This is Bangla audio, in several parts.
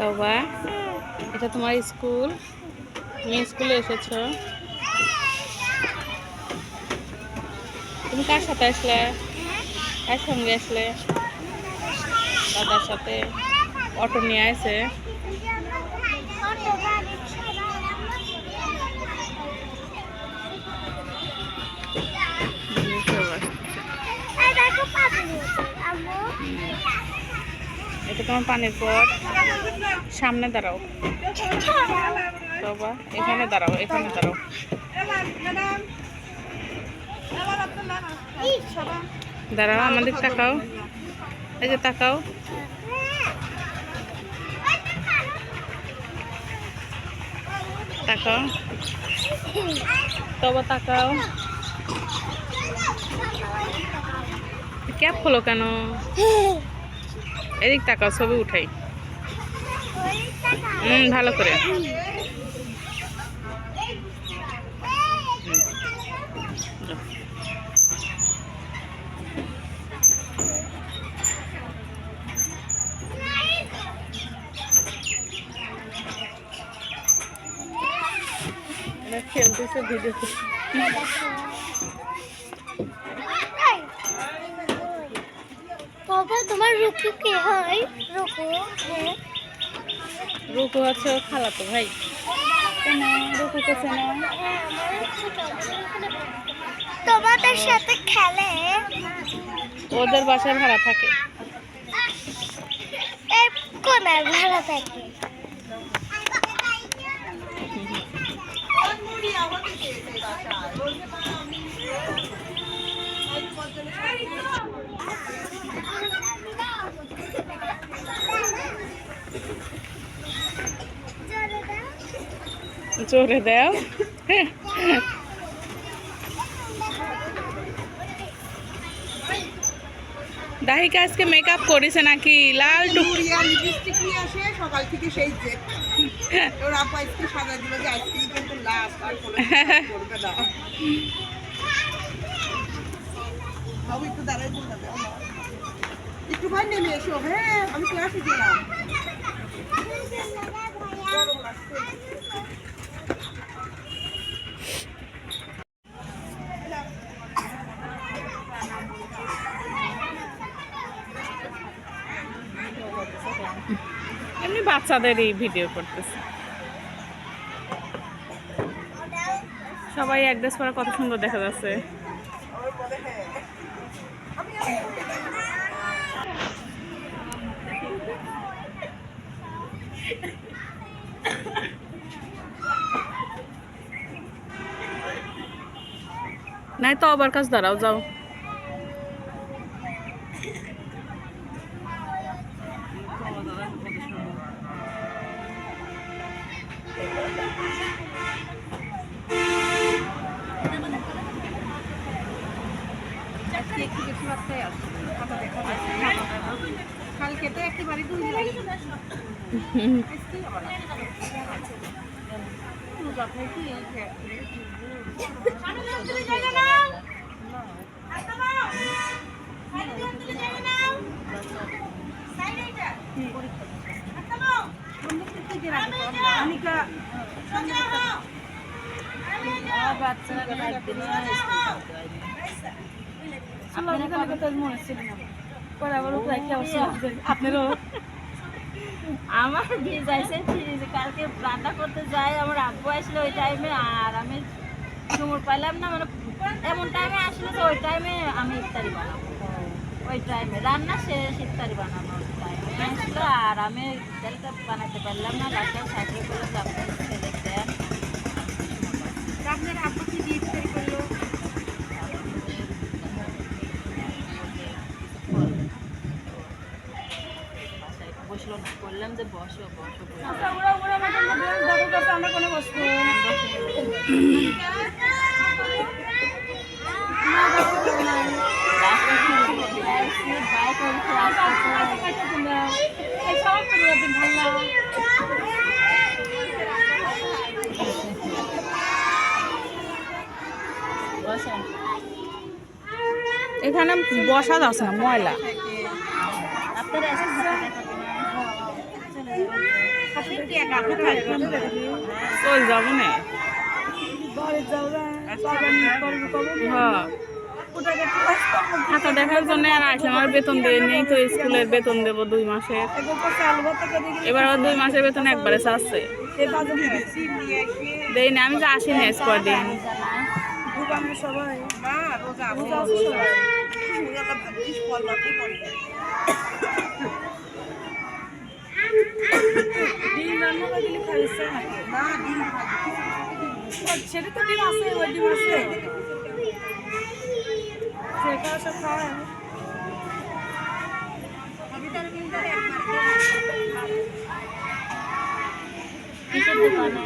তওবা, এটা তোমার স্কুল। তুমি স্কুলে এসেছো। তুমি কার সাথে আসলে? কার সঙ্গে আসলে? দাদার সাথে। অটো নিয়ে আসে। এটা তোমার পানির পট। সামনে দাঁড়াও। তওবা, এখানে দাঁড়াও, এখানে দাঁড়াও। দাঁড়াও, আমাদের তাকাও। এই যে তাকাও। তাকাও। তওবা তাকাও। ক্যাপ খোলো কেন? এদিক তাকাও, ছবি উঠাই। ভালো করে। খেলতেছে ভিডিও। তোমার রুকু কে হয়? রুকু রুকু আছে খালাতো ভাই। কেন রুকু কেছে না? তোমাদের সাথে খেলে। ওদের বাসায় ভাড়া থাকে। এর কোনায় ভাড়া থাকে। জোরে দাও। দাহিকা আজকে মেকআপ করেছে নাকি? লাল টুকুরিয়া লিপস্টিক নিয়ে আসে সকাল থেকে সেই যে ওর আপা আইসক্রিম সাজা দিল যে আইসক্রিম কিন্তু লাস্ট আর কোনো করবে না। বাবু একটু দাঁড়াই বলবে একটু ভাই নেমে এসো। হ্যাঁ আমি ক্লাসে গেলাম। এমনি বাচ্চাদেরই ভিডিও করতেছে। সবাই এক ড্রেস পরা কত সুন্দর দেখা যাচ্ছে। নাই তো আবার কাছে দাঁড়াও, যাও। কালকে তো একেবারে আমার ভিজাইছে ফ্রিজে। কালকে রান্না করতে যাই, আমার আব্বু আসলে ওই টাইমে, আর আমি সময় পাইলাম না। মানে এমন টাইমে আসলে তো ওই টাইমে আমি ইফতারি বানাবো। ওই টাইমে রান্না শেষ, ইফতারি বানানোর টাইমে আসলো, আর আমি তেলটা বানাতে পারলাম না। বাসায় সাইকেল করে আপনার ছেলে দেন। আপনার আব্বু কি দিয়ে ইফতারি করলো? বসলো না, বললাম যে বসো বসো। আমরা কোনো বসবো এখানে বসা যাচ্ছে না, ময়লা। আপনারা চল যাবো না হ্যাঁ খাতা দেখার জন্য আর আসলাম। আর বেতন দিয়ে নেই তো, স্কুলের বেতন দেবো 2 মাসের। এবার 2 মাসের বেতন একবারে চাচ্ছে দেই না। আমি যে আসি না কদিন। সেটা তো ডিম আছে, ওই ডিম আছে সেটা সব খাওয়া কিসের দোকানে?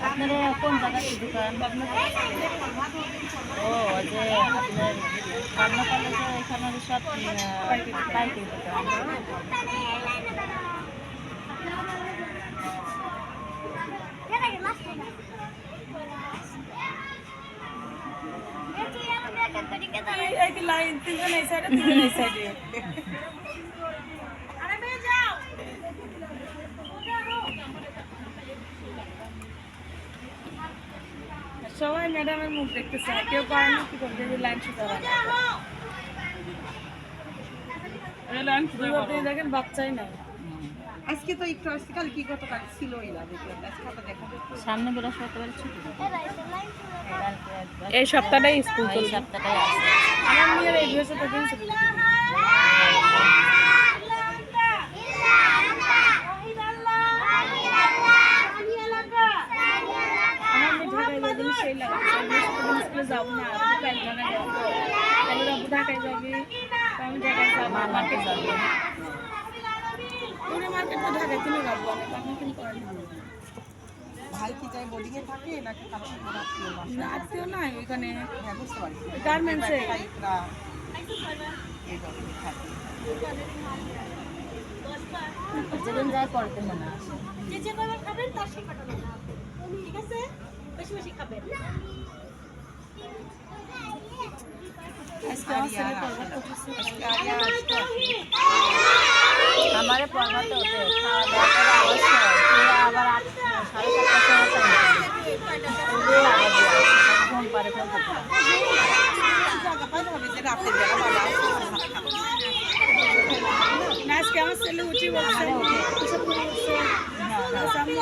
আপনার কোন জায়গায় দোকান? ও যে আপনার পাবনা কলেজে এখানে সব পাইকারি দোকান। লাইন 3 জন এই সাইডে 3 জন এই সাইডে সবাই ম্যাডামের মুখ দেখতেছে, কেউ পারে না কি করবে, যে লাইন শুধু দেখেন বাচ্চাই নাই। আজকে তো একটু আসছে, কাল কি গতকাল ছিলই না, সামনে বৃহস্পতিবার ছুটি এই সপ্তাহটাই স্কুল এই চলবে। সপ্তাহটাই আসছে। আমার মেয়ের এই বৃহস্পতিবার ছুটি। সেই লাগে স্কুলে যাবো না, ঢাকায় যাবো, ঢাকায় যাবি, আমি ঢাকায় যাবো, মার্কেট যাবে। পুরো মার্কেট তো ঢাকায় তুমি যাবো, তখন কিন্তু করেন ভাই কি যাই বোর্ডিং এ থাকে নাকি না আত্মীয় নাই ওইখানে? হ্যাঁ বুঝতে পারছি, গার্মেন্টসে যেদিন যায় পরের মনে আসে। আমারে পর্বতে ওঠে, খাওয়া দাওয়া করে অবশ্যই আবার 8:30 ঘুম পারে ফেলতে আজকে আমার ছেলে উঠি বলছে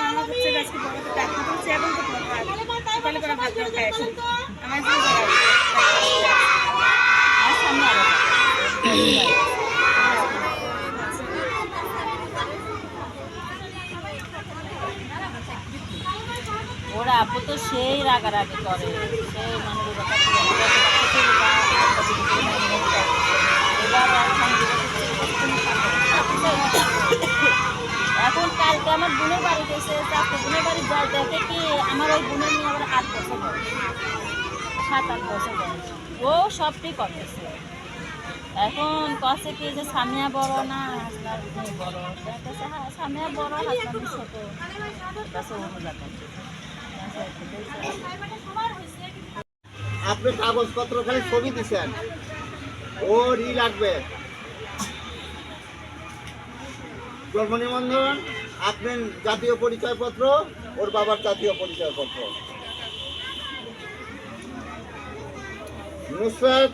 আমার হচ্ছে আজকে বড় ডাক্তার বলছে এখন তো সকালে করে ভাত খাই আমার সামনে আরো ওরা আপু তো সেই রাগারাগি করে, সেই এখন কালকে আমার বোনের বাড়ি গেছে, চারটে বোনের বাড়ি যায়, দেখে কি আমার ওই বোনের নিয়ে আবার 8 বছর বয়স, 7-8 বছর বয়স, ও সবটাই করতেছে। এখন কছে কি যে সামিয়া বড় না হাসনার বড়, দেখতেছে হ্যাঁ সামিয়া বড় হাসনার ছোট, কাছে অনুযায়ী আপনি কাগজপত্র খালি ছবি দিচ্ছেন, ওর লাগবে জন্ম নিবন্ধন, আপনার জাতীয় পরিচয়পত্র, ওর বাবার জাতীয় পরিচয়পত্র। নুসরাত